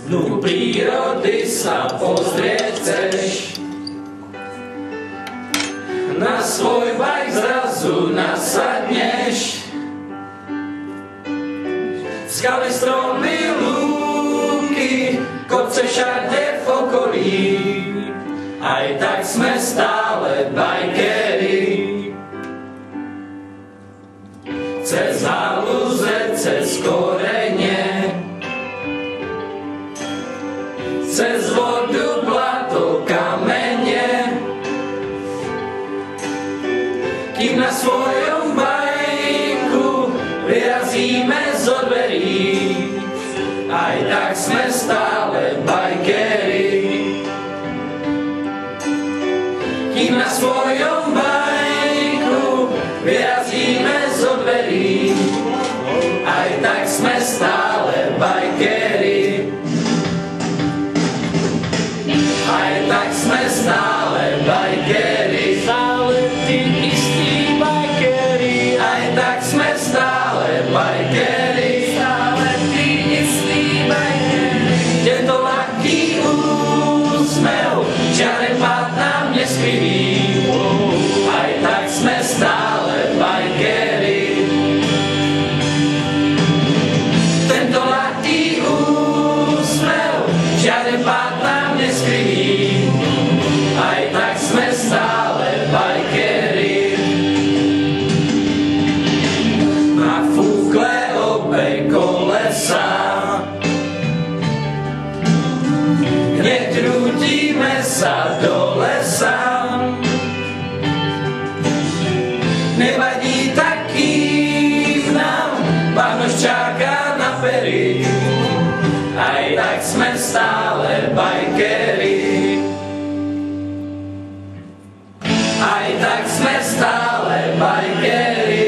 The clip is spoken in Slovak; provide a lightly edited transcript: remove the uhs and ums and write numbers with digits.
Dnu prírody sa pozrieť chceš, na svoj bajk zrazu nasadneš. Skaly, stromy, lúky, kopce všade v okolí, aj tak sme stále bajkeri. Cez halúze, cez korene, cez vodu, blato, kamene, kým na svojom bajku vyrazíme zo dverí, aj tak sme stále bajkeri. Kým na svojom bajku vyrazíme zo dverí, aj tak sme stále bajkeri. Aj tak sme stále bajkeri. Stále tí istí bajkeri. Aj tak sme stále bajkeri. Stále tí istí bajkeri. Tento ľahký úsmev, žiaden pád nám neskriví. Aj tak sme stále bajkeri. Tento ľahký úsmev, žiaden pád nám neskriví. Aj tak sme stále bajkeri. Nafúkle obe kolesa, hneď rútime sa do lesa. Nevadí, taký v nám Pánoš čaká na pery. Aj tak sme stále bajkeri. Aj tak sme stále bajkeri.